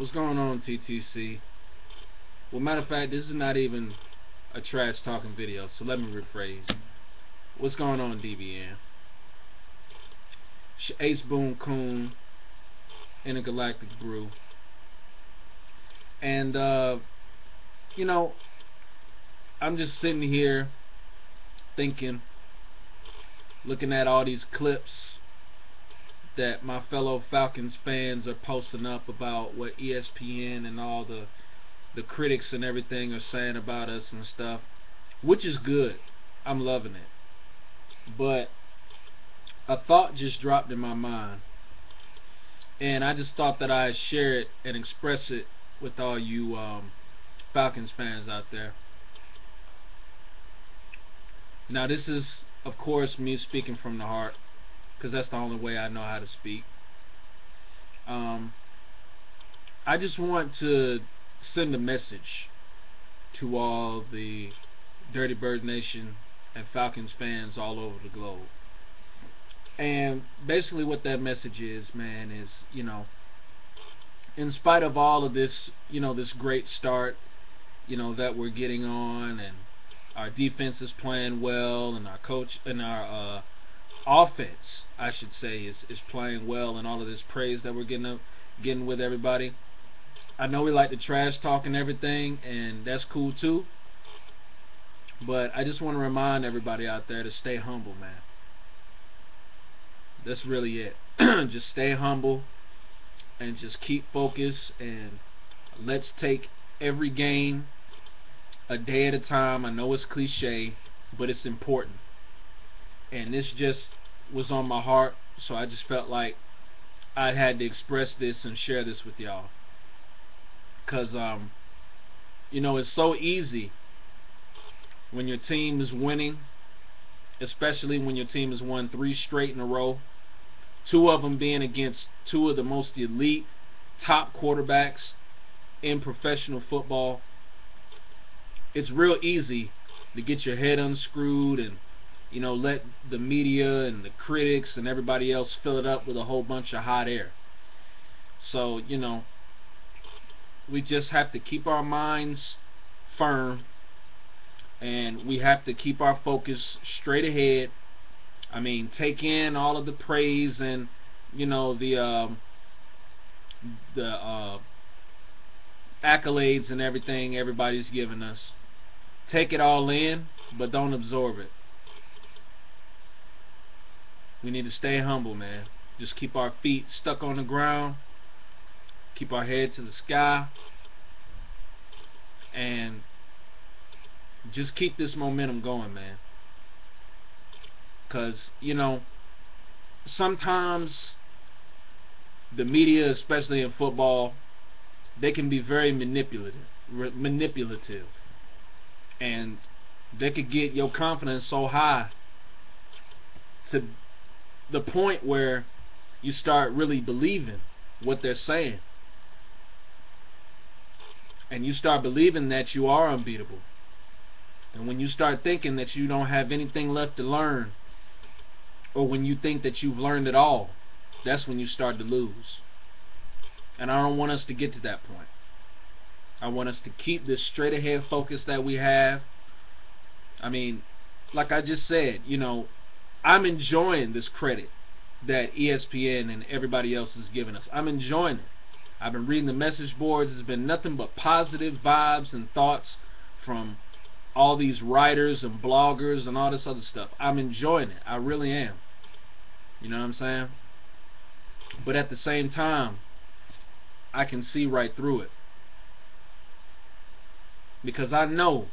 What's going on, TTC? Well, matter of fact, this is not even a trash talking video, so let me rephrase. What's going on, DBN? Ace Boone Coon, Intergalactic Brew. And, you know, I'm just sitting here thinking, looking at all these clips that my fellow Falcons fans are posting up about what ESPN and all the critics and everything are saying about us and stuff, which is good. I'm loving it. But a thought just dropped in my mind, and I just thought that I'd share it and express it with all you Falcons fans out there. Now, this is, of course, me speaking from the heart, because that's the only way I know how to speak. I just want to send a message to all the Dirty Bird Nation and Falcons fans all over the globe. And basically what that message is, man, is, you know, in spite of all of this, you know, this great start, you know, that we're getting on, and our defense is playing well, and our coach and our offense, I should say, is playing well, and all of this praise that we're getting with everybody. I know we like to trash talk and everything, and that's cool too. But I just want to remind everybody out there to stay humble, man. That's really it. Just stay humble and just keep focused, and let's take every game a day at a time. I know it's cliche, but it's important. And this just was on my heart, so I just felt like I had to express this and share this with y'all. Because, you know, it's so easy when your team is winning, especially when your team has won 3 straight in a row, 2 of them being against 2 of the most elite top quarterbacks in professional football. It's real easy to get your head unscrewed and, you know, let the media and the critics and everybody else fill it up with a whole bunch of hot air. So, you know, we just have to keep our minds firm, and we have to keep our focus straight ahead. I mean, take in all of the praise and, you know, the accolades and everything everybody's giving us. Take it all in, but don't absorb it. We need to stay humble, man. Just keep our feet stuck on the ground, keep our head to the sky, and just keep this momentum going, man. Because, you know, sometimes the media, especially in football, they can be very manipulative, and they could get your confidence so high to the point where you start really believing what they're saying, and you start believing that you are unbeatable. And when you start thinking that you don't have anything left to learn, or when you think that you've learned it all, that's when you start to lose. And I don't want us to get to that point. I want us to keep this straight ahead focus that we have. I mean, like I just said, you know, I'm enjoying this credit that ESPN and everybody else is giving us. I'm enjoying it. I've been reading the message boards. It's been nothing but positive vibes and thoughts from all these writers and bloggers and all this other stuff. I'm enjoying it. I really am. You know what I'm saying? But at the same time, I can see right through it. Because I know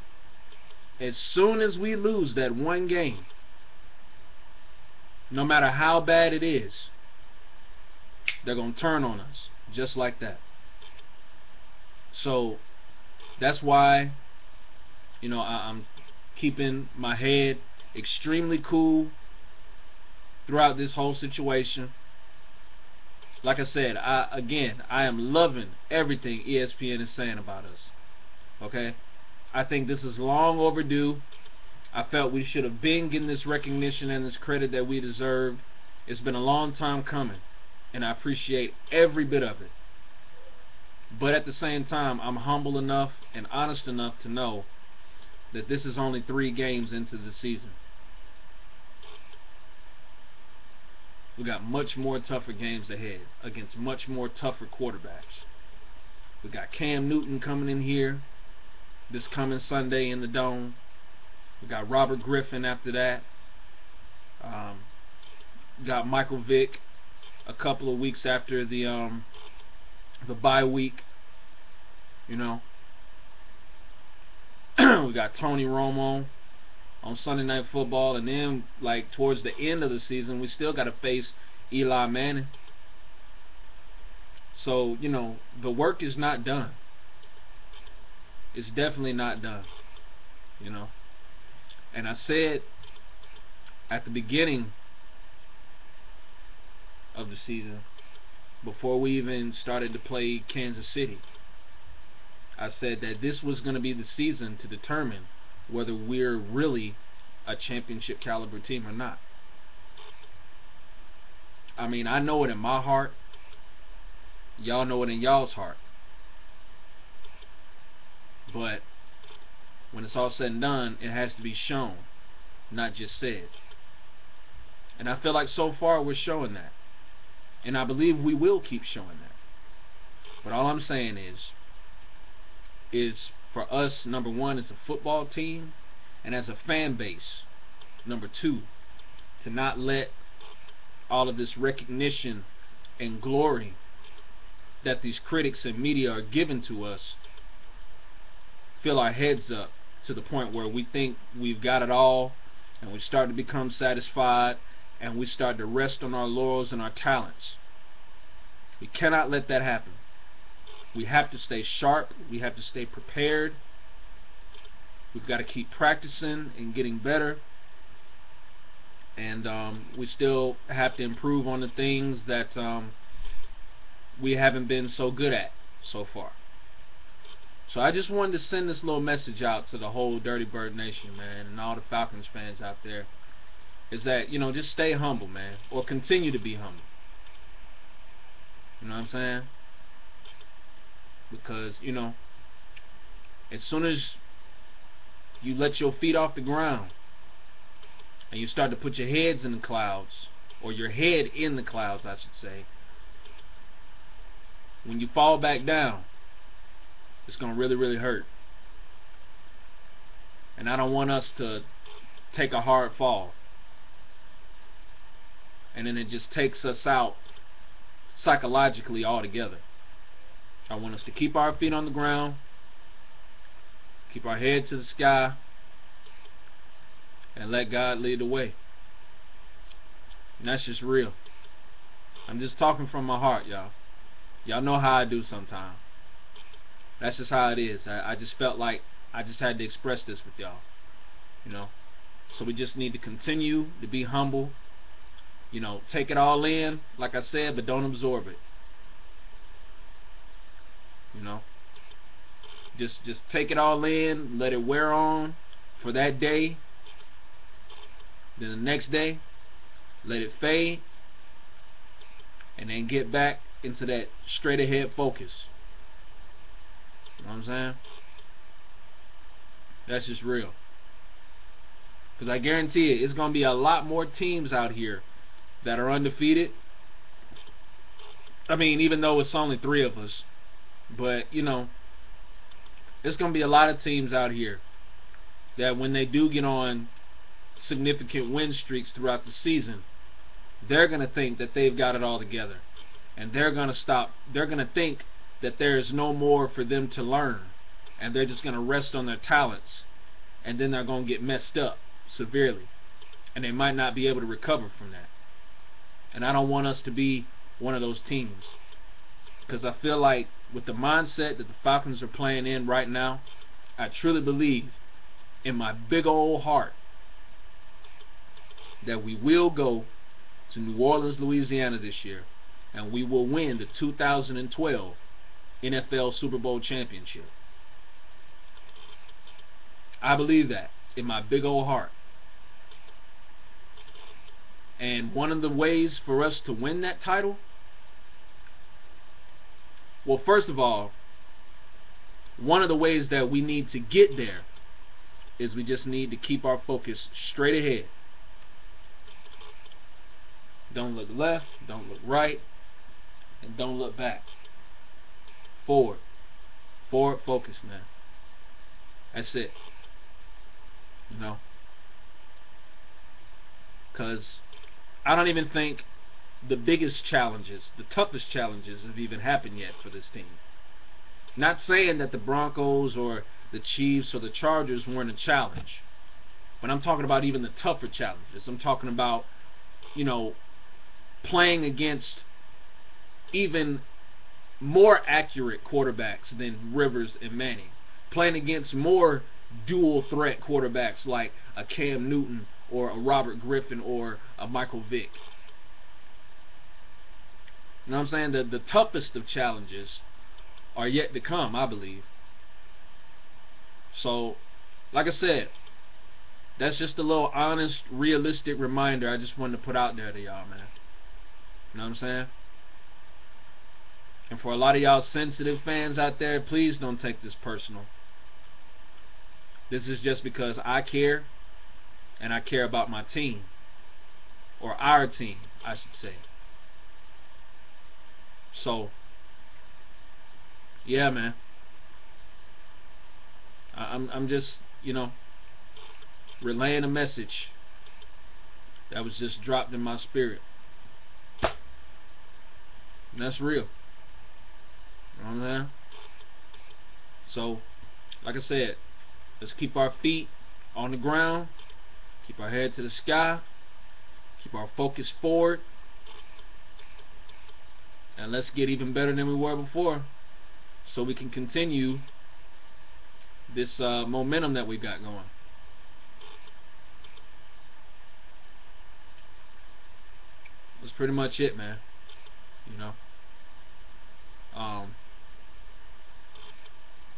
as soon as we lose that one game, no matter how bad it is, they're going to turn on us just like that. So that's why, you know, I'm keeping my head extremely cool throughout this whole situation. Like I said, I am loving everything ESPN is saying about us. Okay? I think this is long overdue. I felt we should have been getting this recognition and this credit that we deserved. It's been a long time coming, and I appreciate every bit of it. But at the same time, I'm humble enough and honest enough to know that this is only 3 games into the season. We got much more tougher games ahead against much more tougher quarterbacks. We got Cam Newton coming in here this coming Sunday in the Dome. We got Robert Griffin after that. Got Michael Vick a couple of weeks after the bye week. You know, we got Tony Romo on Sunday Night Football, and then like towards the end of the season, we still got to face Eli Manning. So you know, the work is not done. It's definitely not done. You know, and I said at the beginning of the season, before we even started to play Kansas City, I said that this was going to be the season to determine whether we're really a championship caliber team or not. I mean, I know it in my heart. Y'all know it in y'all's heart. But when it's all said and done, it has to be shown, not just said. And I feel like so far we're showing that. And I believe we will keep showing that. But all I'm saying is for us, number one, as a football team, and as a fan base, number two, to not let all of this recognition and glory that these critics and media are giving to us fill our heads up to the point where we think we've got it all, and we start to become satisfied, and we start to rest on our laurels and our talents. We cannot let that happen. We have to stay sharp. We have to stay prepared. We've got to keep practicing and getting better. And we still have to improve on the things that we haven't been so good at so far. So I just wanted to send this little message out to the whole Dirty Bird Nation, man, and all the Falcons fans out there, is that, you know, just stay humble, man, or continue to be humble. You know what I'm saying? Because, you know, as soon as you let your feet off the ground and you start to put your heads in the clouds, or your head in the clouds, I should say, when you fall back down, it's going to really, really hurt. And I don't want us to take a hard fall, and then it just takes us out psychologically altogether. I want us to keep our feet on the ground, keep our head to the sky, and let God lead the way. And that's just real. I'm just talking from my heart, y'all. Y'all know how I do sometimes. That's just how it is. I just felt like I just had to express this with y'all. You know? So we just need to continue to be humble. You know, take it all in, like I said, but don't absorb it. You know? Just take it all in, let it wear on for that day. Then the next day, let it fade, and then get back into that straight ahead focus. You know what I'm saying? That's just real. Because I guarantee it's going to be a lot more teams out here that are undefeated. I mean, even though it's only 3 of us. But, you know, there's going to be a lot of teams out here that when they do get on significant win streaks throughout the season, they're going to think that they've got it all together. And they're going to stop. They're going to think that there is no more for them to learn. And they're just going to rest on their talents. And then they're going to get messed up severely. And they might not be able to recover from that. And I don't want us to be one of those teams. Because I feel like with the mindset that the Falcons are playing in right now, I truly believe in my big old heart that we will go to New Orleans, Louisiana this year, and we will win the 2012 NFL Super Bowl championship. I believe that in my big old heart. And one of the ways for us to win that title, well, first of all, one of the ways that we need to get there is we just need to keep our focus straight ahead. Don't look left, don't look right, and don't look back. Forward. Forward focus, man. That's it. You know? Because I don't even think the biggest challenges, the toughest challenges have even happened yet for this team. Not saying that the Broncos or the Chiefs or the Chargers weren't a challenge, but I'm talking about even the tougher challenges. I'm talking about, you know, playing against even more accurate quarterbacks than Rivers and Manning, playing against more dual threat quarterbacks like a Cam Newton or a Robert Griffin or a Michael Vick. You know what I'm saying? The toughest of challenges are yet to come, I believe. So, like I said, that's just a little honest, realistic reminder I just wanted to put out there to y'all, man. You know what I'm saying? And for a lot of y'all sensitive fans out there, please don't take this personal. This is just because I care, and I care about my team. Or our team, I should say. So, yeah, man. I'm just, you know, relaying a message that was just dropped in my spirit. And that's real. You know what I'm saying? So, like I said, let's keep our feet on the ground, keep our head to the sky, keep our focus forward, and let's get even better than we were before, so we can continue this momentum that we got going. That's pretty much it, man. You know,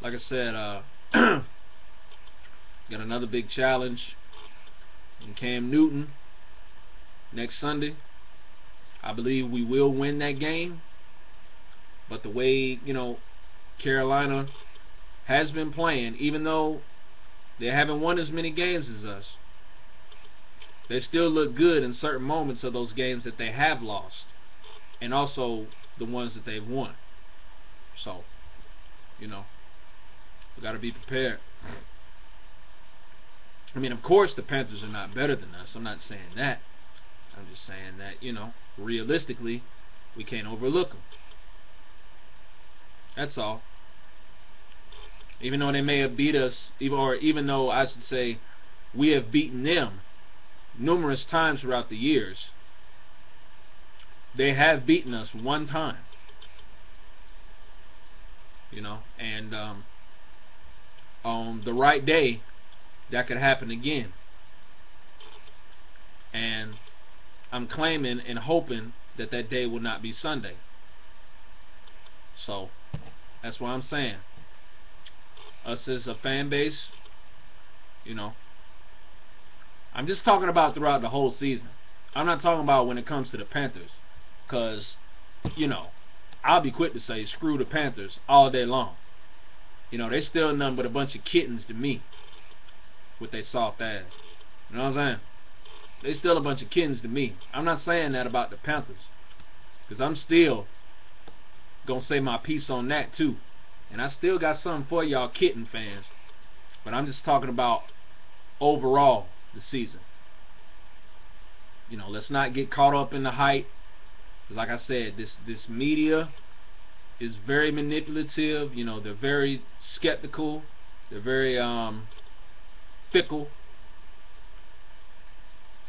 like I said, got another big challenge in Cam Newton next Sunday. I believe we will win that game, but the way, you know, Carolina has been playing, even though they haven't won as many games as us, they still look good in certain moments of those games that they have lost, and also the ones that they've won. So, you know, we got to be prepared. I mean, of course the Panthers are not better than us. I'm not saying that. I'm just saying that, you know, realistically, we can't overlook them. That's all. Even though they may have beat us, even though I should say we have beaten them numerous times throughout the years, they have beaten us one time. You know, and on the right day, that could happen again. And I'm claiming and hoping that that day will not be Sunday. So, that's what I'm saying. Us as a fan base, you know, I'm just talking about throughout the whole season. I'm not talking about when it comes to the Panthers, because, you know, I'll be quick to say screw the Panthers all day long. You know, they still nothing but a bunch of kittens to me with their soft ass. You know what I'm saying? They still a bunch of kittens to me. I'm not saying that about the Panthers, because I'm still gonna say my piece on that too. And I still got something for y'all kitten fans, but I'm just talking about overall the season. You know, let's not get caught up in the hype. Like I said, this media is very manipulative. You know, they're very skeptical. They're very fickle,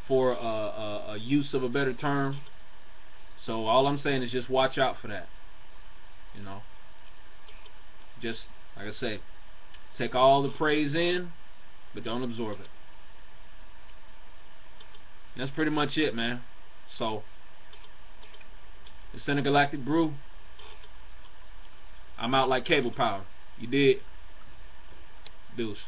for a use of a better term. So all I'm saying is just watch out for that. You know, just like I say, take all the praise in, but don't absorb it. And that's pretty much it, man. So, the Galactic Brew, I'm out like cable power. You did? Deuce.